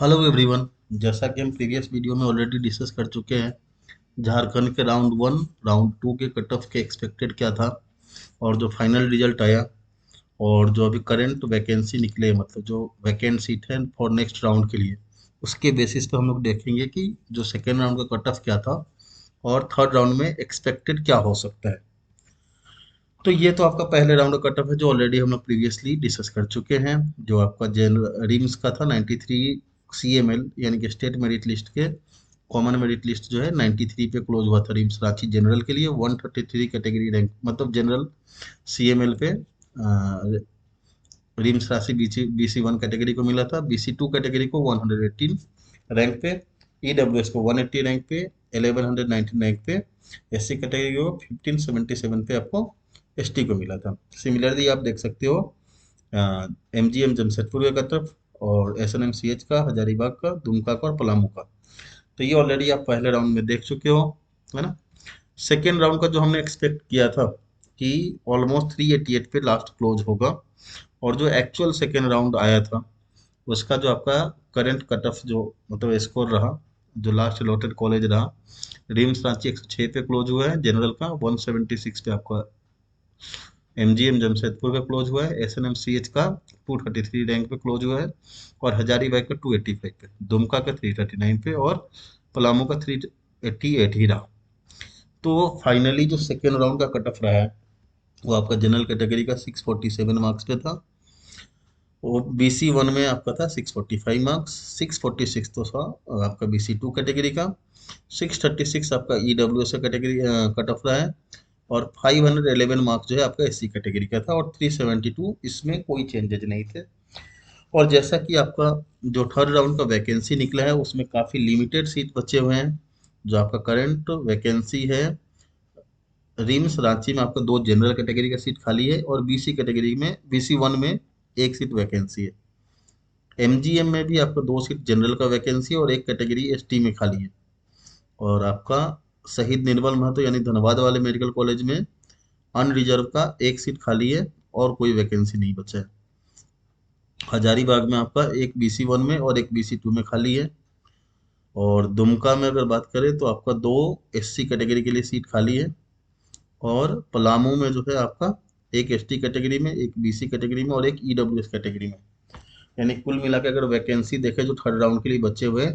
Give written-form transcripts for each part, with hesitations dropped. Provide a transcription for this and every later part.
Hello everyone. जैसा कि हम प्रीवियस वीडियो में ऑलरेडी डिस्कस कर चुके हैं, झारखंड के राउंड वन राउंड टू के कट ऑफ के एक्सपेक्टेड क्या था और जो फाइनल रिजल्ट आया और जो अभी करंट वैकेंसी निकले, मतलब जो वैकेंट सीट है फॉर नेक्स्ट राउंड के लिए, उसके बेसिस पे हम लोग देखेंगे कि जो सेकेंड राउंड का कट ऑफ क्या था और थर्ड राउंड में एक्सपेक्टेड क्या हो सकता है। तो ये तो आपका पहले राउंड का कट ऑफ है जो ऑलरेडी हम लोग प्रीवियसली डिस्कस कर चुके हैं। जो आपका जनरल रिम्स का था 93 CML, यानी कि स्टेट मेरिट लिस्ट के कॉमन मेरिट लिस्ट जो है 93 पे क्लोज हुआ था रिम्स रांची जनरल के लिए। 133 कैटेगरी रैंक, मतलब जनरल CML पे रिम्स रांची BC1 कैटेगरी को मिला था, BC2 कैटेगरी को 118 रैंक पे, EWS को 180 रैंक पे, 1119 रैंक पे, SC कैटेगरी को 1577 पे आपको ST को मिला था। सिमिलरली आप देख सकते हो MGM जमशेदपुर का कटऑफ और SNMCH का, हजारीबाग का, दुमका का और पलामू का। तो ये ऑलरेडी आप पहले राउंड में देख चुके हो, है ना। सेकेंड राउंड का जो हमने एक्सपेक्ट किया था कि ऑलमोस्ट 388 पे लास्ट क्लोज होगा, और जो एक्चुअल सेकेंड राउंड आया था उसका जो आपका करंट कट ऑफ जो मतलब स्कोर रहा, जो लास्ट अलॉटेड कॉलेज रहा, रिम्स रांची 106 पे क्लोज हुआ है जनरल का, 176 पे आपका MGM जमशेदपुर का क्लोज हुआ है, SNMCH का 233 रैंक पे क्लोज हुआ है, और हजारीबाग का 285 पे, दुमका का 339 पे, और पलामू का 388 ही रहा। तो फाइनली जो सेकेंड राउंड का कट ऑफ रहा है वो आपका जनरल कैटेगरी का 647 मार्क्स पे था, वो BC1 में आपका था 645 मार्क्स, 646 तो था आपका BC2 कैटेगरी का, 636 आपका EWS कैटेगरी कट ऑफ रहा है, और 511 मार्क्स जो है आपका SC कैटेगरी का था, और 372 इसमें कोई चेंजेज नहीं थे। और जैसा कि आपका जो थर्ड राउंड का वैकेंसी निकला है उसमें काफ़ी लिमिटेड सीट बचे हुए हैं। जो आपका करंट वैकेंसी है रिम्स रांची में, आपका 2 जनरल कैटेगरी का सीट खाली है, और BC कैटेगरी में BC1 में एक सीट वैकेंसी है। MGM में भी आपका 2 सीट जनरल का वैकेंसी है और एक कैटेगरी ST में खाली है। और आपका शहीद निर्मल महतो यानी धनबाद वाले मेडिकल कॉलेज में अनरिजर्व का एक सीट खाली है और कोई वैकेंसी नहीं बचा है। हजारीबाग में आपका एक BC1 में और एक BC2 में खाली है। और दुमका में अगर बात करें तो आपका 2 SC कैटेगरी के लिए सीट खाली है, और पलामू में जो है आपका एक ST कैटेगरी में, एक BC कैटेगरी में और एक EWS कैटेगरी में। यानी कुल मिला के अगर वैकेंसी देखें जो थर्ड राउंड के लिए बचे हुए,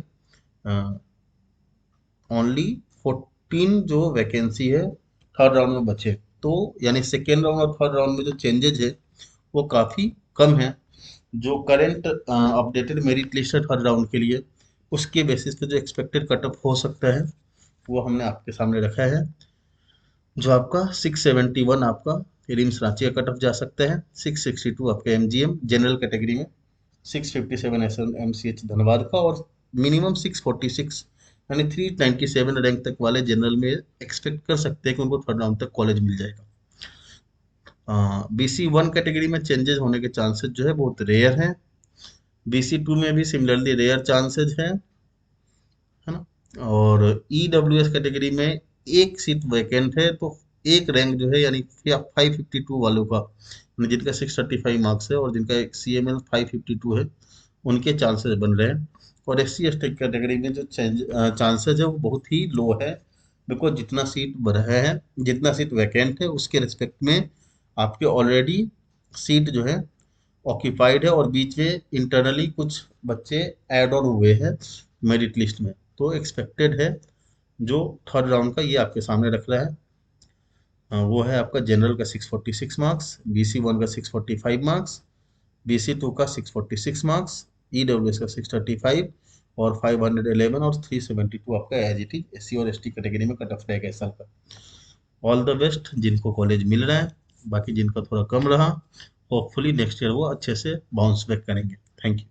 ओनली 14 जो वैकेंसी है थर्ड राउंड में बचे। तो यानी सेकेंड राउंड और थर्ड राउंड में जो चेंजेज है वो काफ़ी कम है। जो करंट अपडेटेड मेरिट लिस्ट है थर्ड राउंड के लिए, उसके बेसिस पे जो एक्सपेक्टेड कट ऑफ हो सकता है वो हमने आपके सामने रखा है। जो आपका 671 आपका रिम्स रांची का कट ऑफ जा सकता है, 662 आपका MGM जनरल कैटेगरी में, 657 SNMCH धनबाद का, और मिनिमम 646 यानी 397 रैंक तक वाले जनरल में एक्सपेक्ट कर सकते हैं कि उनको थर्ड राउंड तक कॉलेज मिल जाएगा। BC1 कैटेगरी में चेंजेस होने के चांसेस जो है बहुत रेयर हैं। BC2 में भी सिमिलरली रेयर चांसेस हैं, है ना। और EWS कैटेगरी में एक सीट वैकेंट है, तो एक रैंक जो है यानी 552 वालों का, यानी जिनका 635 मार्क्स है और जिनका एक CML 552 है, उनके चांसेस बन रहे हैं। और SC ST कैटेगरी में जो चांसेस है वो बहुत ही लो है, बिकॉज जितना सीट बढ़ रहे हैं, जितना सीट वैकेंट है उसके रिस्पेक्ट में आपके ऑलरेडी सीट जो है ऑक्यूपाइड है, और बीच में इंटरनली कुछ बच्चे ऐड ऑन हुए हैं मेरिट लिस्ट में। तो एक्सपेक्टेड है जो थर्ड राउंड का ये आपके सामने रख रहा है, वो है आपका जनरल का 646 मार्क्स, BC1 का 645 मार्क्स, BC2 का 646 मार्क्स, EWS का 635, और 511 और 372 आपका एज इट इज SC और ST कैटेगरी में कट ऑफ रहेगा इस साल का। ऑल द बेस्ट जिनको कॉलेज मिल रहा है, बाकी जिनका थोड़ा कम रहा होपफुली नेक्स्ट ईयर वो अच्छे से बाउंस बैक करेंगे। Thank you.